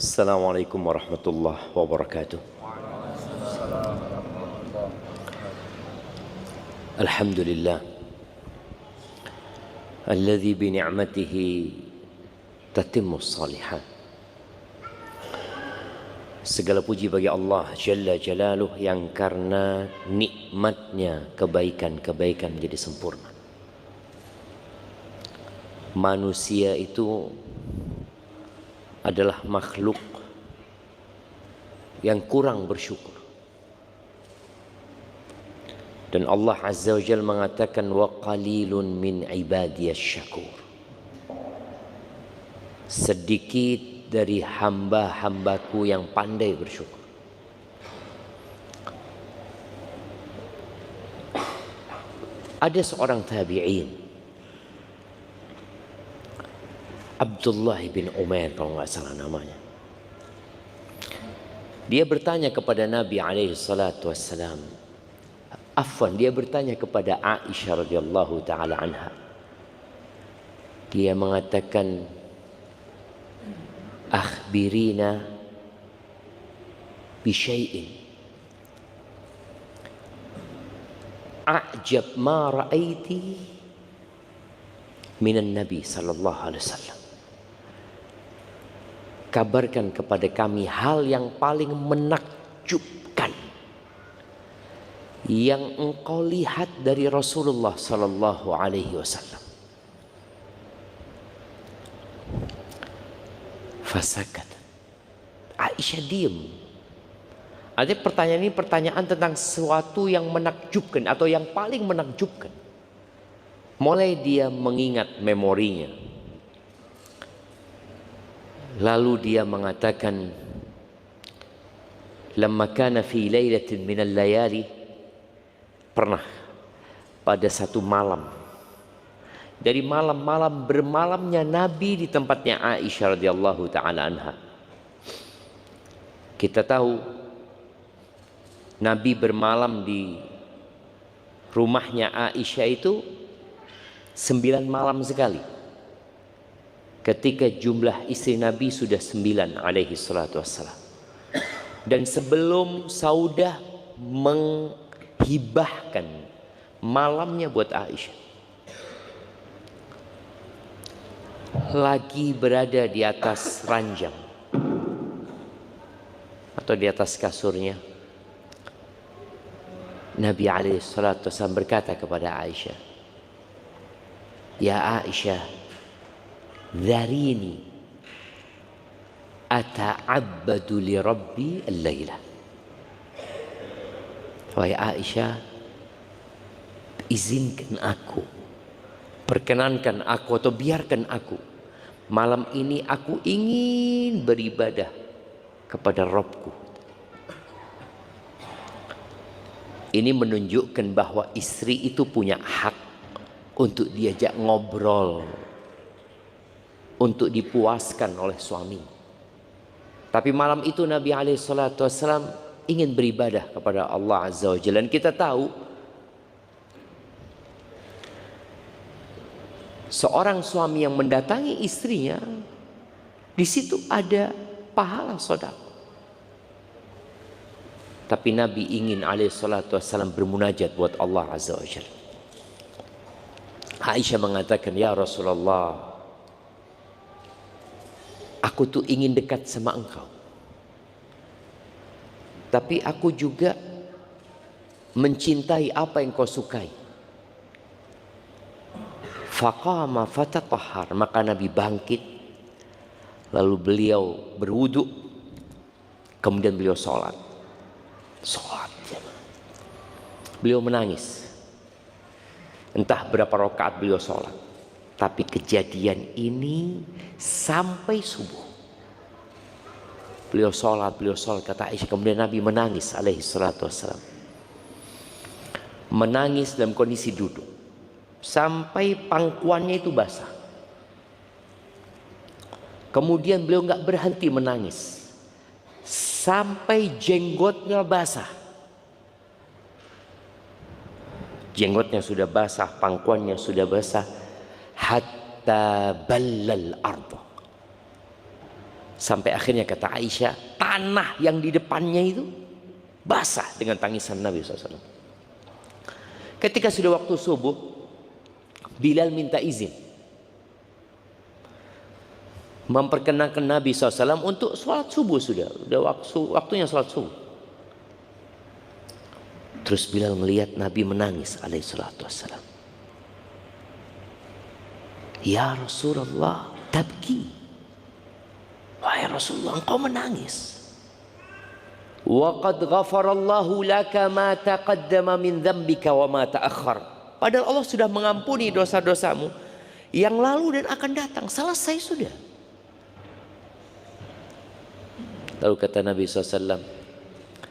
Assalamualaikum warahmatullahi wabarakatuh. Alhamdulillah alladzi bi ni'matihi tatimmus shalihat. Segala puji bagi Allah Jalla Jalaluh yang karena nikmatnya kebaikan-kebaikan menjadi sempurna. Manusia itu adalah makhluk yang kurang bersyukur. Dan Allah Azza wa Jalla mengatakan wa qalilun min ibadiyasy syakur. Sedikit dari hamba-hambaku yang pandai bersyukur. Ada seorang tabi'in, Abdullah bin Umair kalau nggak salah namanya. Dia bertanya kepada Nabi alaihi salatu wassalam. Afwan, dia bertanya kepada Aisyah radhiyallahu taala anha. Dia mengatakan, "Akhbirina bi syai'in a'jab ma ra'aiti minan Nabi sallallahu alaihi wasallam." Kabarkan kepada kami hal yang paling menakjubkan yang engkau lihat dari Rasulullah sallallahu alaihi wasallam. Fasakat. Aisyah diam. Artinya pertanyaan ini pertanyaan tentang sesuatu yang menakjubkan atau yang paling menakjubkan. Mulai dia mengingat memorinya. Lalu dia mengatakan, lamma kana fi lailatin minal layali, pernah pada satu malam dari malam-malam bermalamnya Nabi di tempatnya Aisyah radhiyallahu taala anha. Kita tahu Nabi bermalam di rumahnya Aisyah itu 9 malam sekali. Ketika jumlah istri Nabi sudah 9 alaihi salatu wassalam. Dan sebelum Saudah menghibahkan malamnya buat Aisyah, lagi berada di atas ranjang atau di atas kasurnya, Nabi alaihi salatu wassalam berkata kepada Aisyah, "Ya Aisyah, dharini ata'abbadu li rabbi al-laila." Wahai Aisyah, izinkan aku, perkenankan aku atau biarkan aku, malam ini aku ingin beribadah kepada Rabbku. Ini menunjukkan bahwa istri itu punya hak untuk diajak ngobrol, untuk dipuaskan oleh suami. Tapi malam itu Nabi alaihissalatu wassalam ingin beribadah kepada Allah Azza wa Jalla. Dan kita tahu seorang suami yang mendatangi istrinya, di situ ada pahala sedekah. Tapi Nabi ingin alaihissalatu wassalam bermunajat buat Allah Azza wa Jalla. Aisyah mengatakan, "Ya Rasulullah, aku tuh ingin dekat sama engkau. Tapi aku juga mencintai apa yang kau sukai." Faqama fatatahhar, maka Nabi bangkit, lalu beliau berwudu, kemudian beliau sholat. Beliau menangis. Entah berapa rakaat beliau sholat. Tapi kejadian ini sampai subuh. Beliau sholat, kata Aisyah. Kemudian Nabi menangis alaihi salatu wassalam. Menangis dalam kondisi duduk. Sampai pangkuannya itu basah. Kemudian beliau nggak berhenti menangis. Sampai jenggotnya basah. Jenggotnya sudah basah, pangkuannya sudah basah. Hatta ballal arda, Sampai akhirnya kata Aisyah, tanah yang di depannya itu basah dengan tangisan Nabi SAW. Ketika sudah waktu subuh, Bilal minta izin memperkenalkan Nabi SAW untuk sholat subuh. Sudah waktunya sholat subuh. Terus Bilal melihat Nabi menangis alaihi salatu wassalam. Ya Rasulullah, tabki. Wahai Rasulullah, engkau menangis. Wa qad ghafarallahu laka ma taqaddama min dzambika wa ma ta'akhkhar. Padahal Allah sudah mengampuni dosa-dosamu yang lalu dan akan datang. Selesai sudah. Lalu kata Nabi SAW,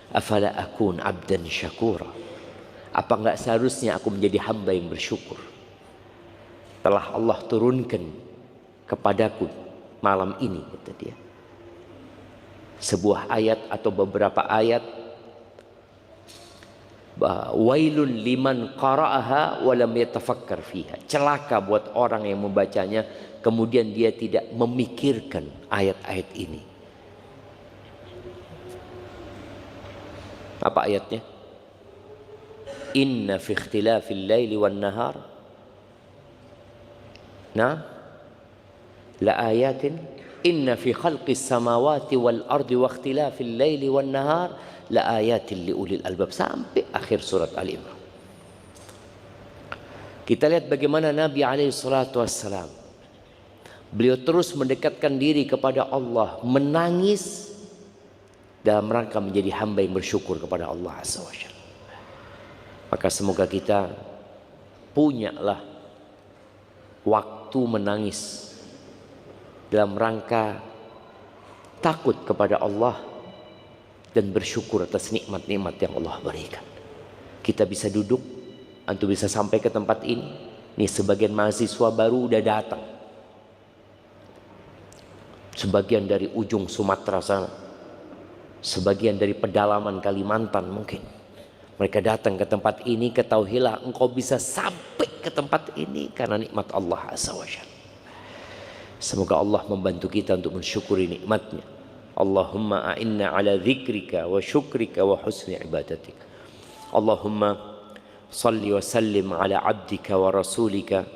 afala akun abdan syakura. Apa enggak seharusnya aku menjadi hamba yang bersyukur? Telah Allah turunkan kepadaku malam ini, kata dia, sebuah ayat atau beberapa ayat, wailun liman qara'aha wa lam yatafakkar fiha. Celaka buat orang yang membacanya kemudian dia tidak memikirkan ayat-ayat ini. Apa ayatnya? Inna fi ikhtilafil laili wan nahar la ayatin inna fi khalqis samawati wal ardi wa ikhtilafil laili wan nahar la ayatin li ulil albab, sampai akhir surat Ali Imran. Kita lihat bagaimana Nabi alaihi salatu wassalam, beliau terus mendekatkan diri kepada Allah, menangis dalam rangka menjadi hamba yang bersyukur kepada Allah azza wajalla. Maka semoga kita punyalah waktu menangis dalam rangka takut kepada Allah dan bersyukur atas nikmat-nikmat yang Allah berikan. Kita bisa duduk, antum bisa sampai ke tempat ini. Nih sebagian mahasiswa baru udah datang, sebagian dari ujung Sumatera sana, sebagian dari pedalaman Kalimantan mungkin. Mereka datang ke tempat ini, ketahuilah engkau bisa sampai ke tempat ini karena nikmat Allah azza wajalla. Semoga Allah membantu kita untuk mensyukuri nikmatnya. Allahumma a'inna ala dzikrika wa syukrika wa husni ibadatik. Allahumma salli wa sallim ala abdika wa rasulika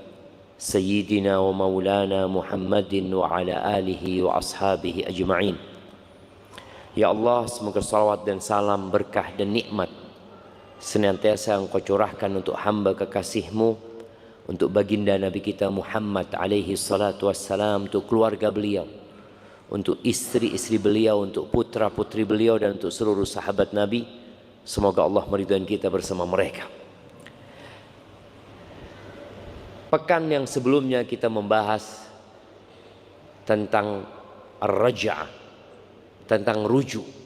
sayyidina wa maulana Muhammadin wa ala alihi wa ashabihi ajma'in. Ya Allah, semoga salawat dan salam, berkah dan nikmat senantiasa engkau curahkan untuk hamba kekasih-Mu, untuk baginda Nabi kita Muhammad alaihi salatu wassalam, untuk keluarga beliau, untuk istri-istri beliau, untuk putra-putri beliau, dan untuk seluruh sahabat Nabi. Semoga Allah meridhai kita bersama mereka. Pekan yang sebelumnya kita membahas tentang ar-raj'ah, tentang rujuk.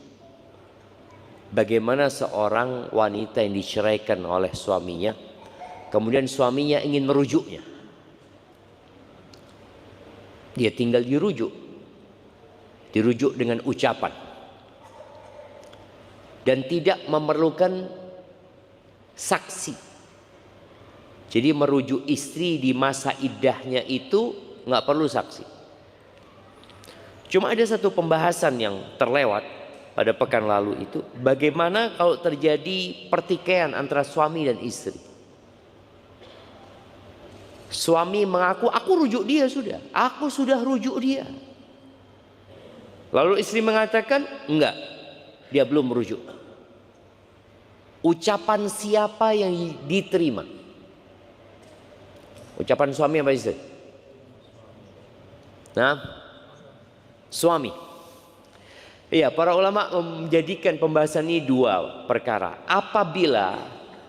Bagaimana seorang wanita yang diceraikan oleh suaminya, kemudian suaminya ingin merujuknya. Dia tinggal dirujuk dengan ucapan, dan tidak memerlukan saksi. Jadi merujuk istri di masa iddahnya itu nggak perlu saksi. Cuma ada satu pembahasan yang terlewat pada pekan lalu itu, bagaimana kalau terjadi pertikaian antara suami dan istri. Suami mengaku, aku rujuk dia sudah, aku sudah rujuk dia. Lalu istri mengatakan, enggak, dia belum merujuk. Ucapan siapa yang diterima? Ucapan suami apa istri? Nah, suami. Iya, para ulama menjadikan pembahasan ini dua perkara. Apabila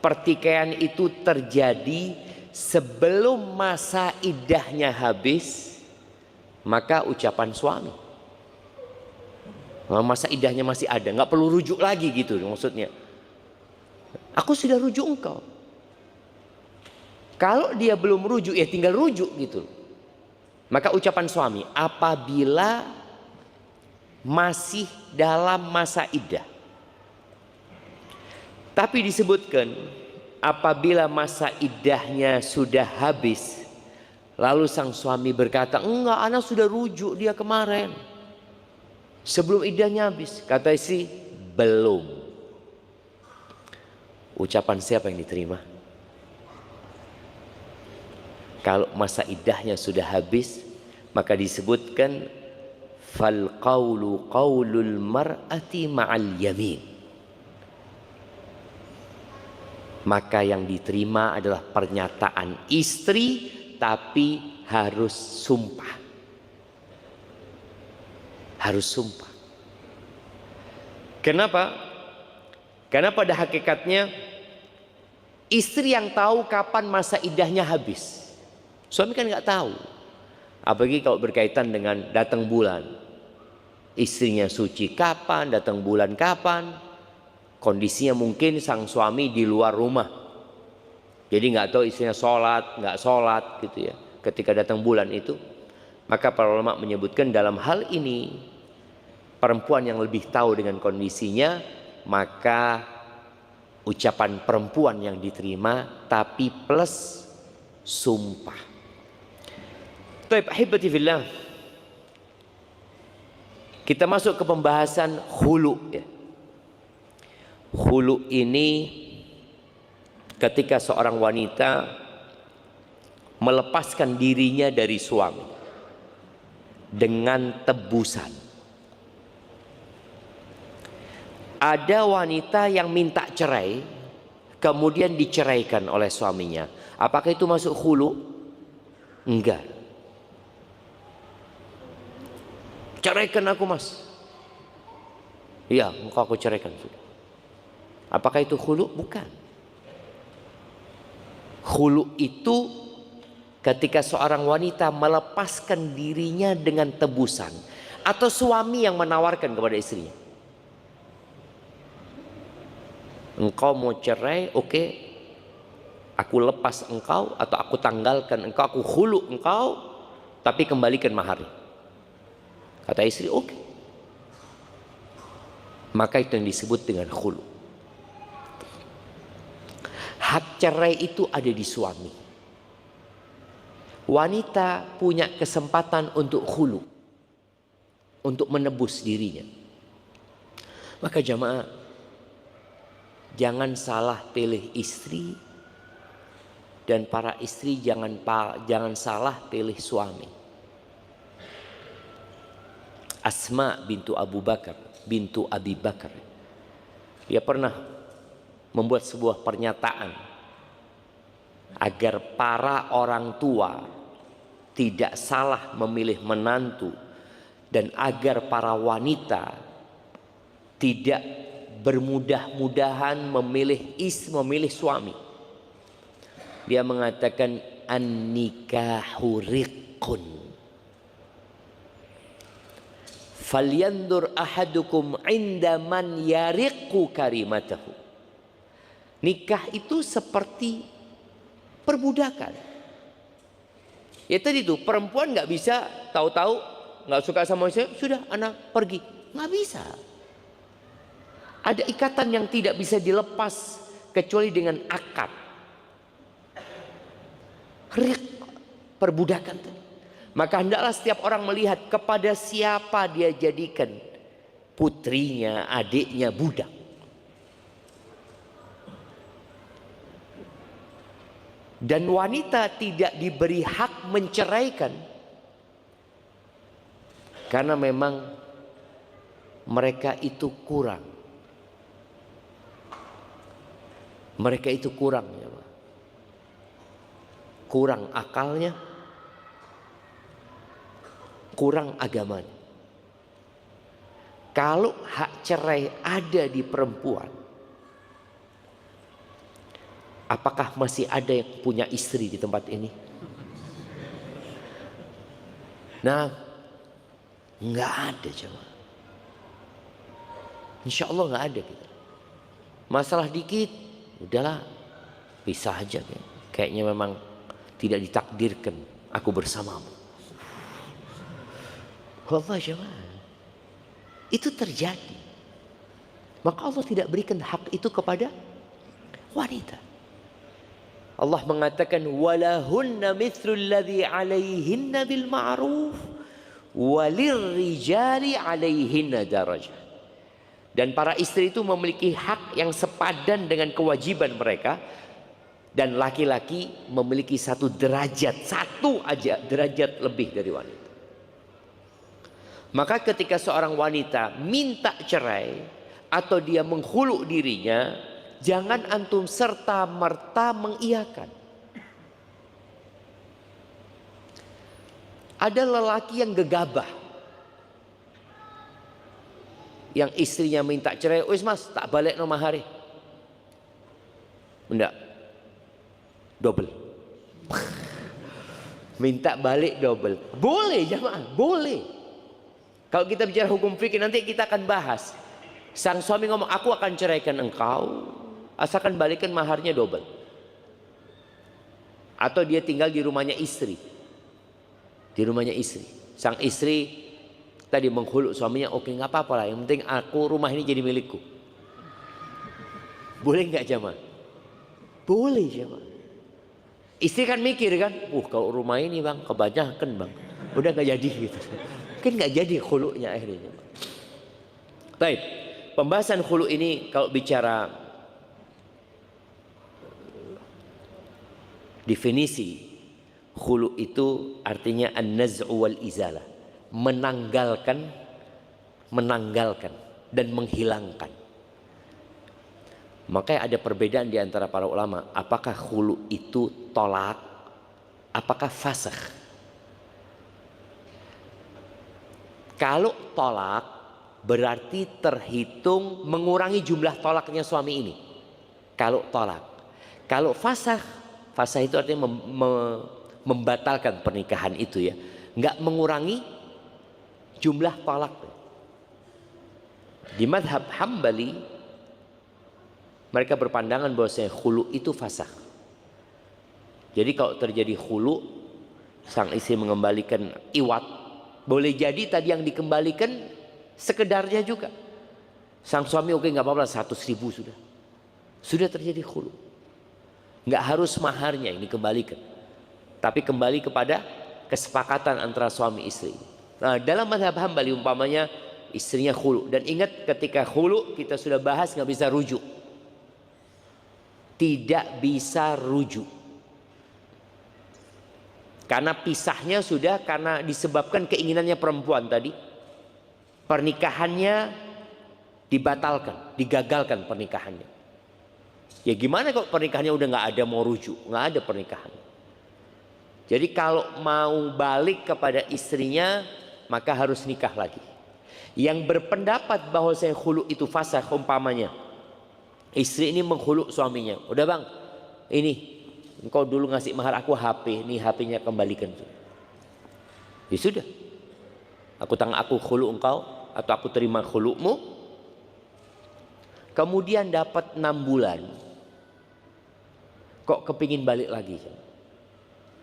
pertikaian itu terjadi sebelum masa iddahnya habis, maka ucapan suami. Masa iddahnya masih ada, nggak perlu rujuk lagi gitu maksudnya. Aku sudah rujuk engkau. Kalau dia belum rujuk, ya tinggal rujuk gitu. Maka ucapan suami, apabila masih dalam masa iddah. Tapi disebutkan apabila masa iddahnya sudah habis, lalu sang suami berkata, enggak, ana sudah rujuk dia kemarin. Sebelum iddahnya habis, kata istri, belum. Ucapan siapa yang diterima? Kalau masa iddahnya sudah habis, maka disebutkan fal qawlu qawlul mar'ati ma'al yamin. Maka yang diterima adalah pernyataan istri, tapi harus sumpah. Harus sumpah. Kenapa? Karena pada hakikatnya istri yang tahu kapan masa iddahnya habis. Suami kan nggak tahu. Apalagi kalau berkaitan dengan datang bulan. Istrinya suci kapan, datang bulan kapan. Kondisinya mungkin sang suami di luar rumah. Jadi nggak tahu istrinya sholat, nggak sholat gitu ya. Ketika datang bulan itu. Maka para ulama menyebutkan dalam hal ini perempuan yang lebih tahu dengan kondisinya, maka ucapan perempuan yang diterima tapi plus sumpah. Baik, ahibati fillah. Kita masuk ke pembahasan khulu ya. Khulu ini ketika seorang wanita melepaskan dirinya dari suami dengan tebusan. Ada wanita yang minta cerai kemudian diceraikan oleh suaminya. Apakah itu masuk khulu? Enggak. Ceraikan aku, Mas. Iya, engkau aku ceraikan. Apakah itu khulu? Bukan. Khulu itu ketika seorang wanita melepaskan dirinya dengan tebusan, atau suami yang menawarkan kepada istrinya, engkau mau cerai, oke, aku lepas engkau atau aku tanggalkan engkau, aku khulu engkau, tapi kembalikan mahar. Kata istri, oke. Maka itu yang disebut dengan khulu. Hak cerai itu ada di suami. Wanita punya kesempatan untuk khulu, untuk menebus dirinya. Maka jamaah, jangan salah pilih istri, dan para istri jangan salah pilih suami. Asma bintu Abu Bakar, dia pernah membuat sebuah pernyataan agar para orang tua tidak salah memilih menantu, dan agar para wanita tidak bermudah-mudahan memilih suami. Dia mengatakan an-nikahu riqqun falyandur ahadukum inda man yariqqu karimatahu. Nikah itu seperti perbudakan. Ya tadi itu, perempuan nggak bisa tahu-tahu nggak suka sama saya, sudah anak pergi, nggak bisa. Ada ikatan yang tidak bisa dilepas kecuali dengan akad. Riq, perbudakan. Maka hendaklah setiap orang melihat kepada siapa dia jadikan putrinya, adiknya budak. Dan wanita tidak diberi hak menceraikan karena memang mereka itu kurang. Mereka itu kurang, ya, kurang akalnya, kurang agamanya. Kalau hak cerai ada di perempuan, apakah masih ada yang punya istri di tempat ini? Nah, nggak ada coba. Insya Allah nggak ada gitu. Masalah dikit, udahlah, pisah aja. Kayaknya memang tidak ditakdirkan aku bersamamu. Wallah jemaah, itu terjadi. Maka Allah tidak berikan hak itu kepada wanita. Allah mengatakan walahunna mithlul ladzi 'alaihinna bil ma'ruf walirrijali 'alaihinna darajah. Dan para istri itu memiliki hak yang sepadan dengan kewajiban mereka, dan laki-laki memiliki satu aja derajat lebih dari wanita. Maka ketika seorang wanita minta cerai atau dia menghulu dirinya, jangan antum serta merta mengiyakan. Ada lelaki yang gegabah, yang istrinya minta cerai, "Wis mas, tak balik no mahari." Enggak, double. Minta balik double. Boleh jamaah, boleh. Kalau kita bicara hukum fikih nanti kita akan bahas. Sang suami ngomong, "Aku akan ceraikan engkau asalkan balikan maharnya double." Atau dia tinggal di rumahnya istri. Di rumahnya istri. Sang istri tadi menghulu suaminya, "Oke, nggak apa-apa lah, yang penting rumah ini jadi milikku." Boleh nggak jamaah? Boleh jamaah. Istri kan mikir kan, kalau rumah ini bang kebanyakan bang, udah nggak jadi gitu. Mungkin nggak jadi khulu'nya akhirnya. Baik, pembahasan khulu' ini kalau bicara definisi, khulu' itu artinya an-naz'u wal izalah, menanggalkan dan menghilangkan. Makanya ada perbedaan di antara para ulama, apakah khulu' itu tolak, apakah fasakh. Kalau tolak berarti terhitung mengurangi jumlah tolaknya suami ini. Kalau tolak. Kalau fasakh itu artinya membatalkan pernikahan itu ya, nggak mengurangi jumlah tolak. Di madhab Hambali mereka berpandangan bahwasanya khulu itu fasakh. Jadi kalau terjadi khulu, sang istri mengembalikan iwat, boleh jadi tadi yang dikembalikan sekedarnya juga. Sang suami oke nggak apa-apa, 100.000 sudah terjadi khulu. Nggak harus maharnya ini dikembalikan, tapi kembali kepada kesepakatan antara suami istri. Nah, dalam mazhab Hambali umpamanya istrinya khulu, dan ingat ketika khulu kita sudah bahas nggak bisa rujuk, tidak bisa rujuk. Karena pisahnya sudah karena disebabkan keinginannya perempuan tadi. Pernikahannya dibatalkan, digagalkan pernikahannya. Ya gimana kok pernikahannya udah nggak ada mau rujuk, nggak ada pernikahan. Jadi kalau mau balik kepada istrinya maka harus nikah lagi. Yang berpendapat bahwa saya khulu itu fasakh umpamanya, istri ini menghulu suaminya, "Udah bang, ini engkau dulu ngasih mahar aku HP, nih HP-nya kembalikan." Ya sudah, aku khulu engkau atau aku terima khulu'mu. Kemudian dapat 6 bulan, kok kepingin balik lagi.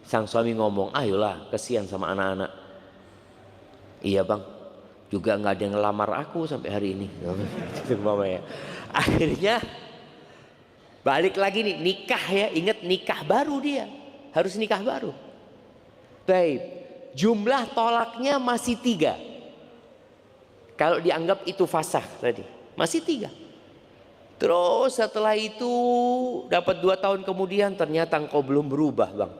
Sang suami ngomong, "Ayolah, kesian sama anak-anak." "Iya bang, juga nggak ada yang ngelamar aku sampai hari ini." Akhirnya balik lagi nih, nikah ya, ingat nikah baru dia, harus nikah baru. Baik, jumlah tolaknya masih 3. Kalau dianggap itu fasakh tadi, masih 3. Terus setelah itu dapat 2 tahun kemudian ternyata engkau belum berubah bang.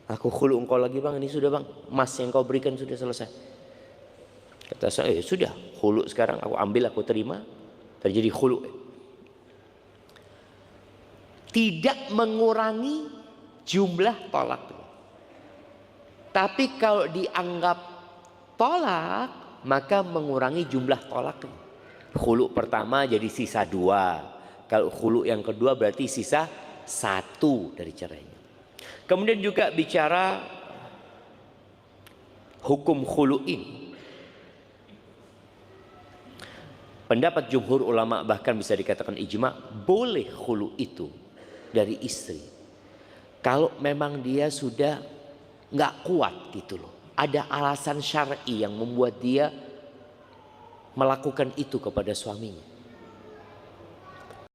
"Aku khulu engkau lagi bang, ini sudah bang, emas yang kau berikan sudah selesai." Kata saya, sudah khulu sekarang, aku ambil, aku terima, terjadi khulu. Tidak mengurangi jumlah tolak. Tapi kalau dianggap tolak, maka mengurangi jumlah tolak. Khulu pertama jadi sisa 2. Kalau khulu yang kedua berarti sisa 1 dari cerainya. Kemudian juga bicara hukum khulu ini. Pendapat jumhur ulama, bahkan bisa dikatakan ijma, boleh khulu itu dari istri kalau memang dia sudah nggak kuat gitu loh, ada alasan syar'i yang membuat dia melakukan itu kepada suaminya.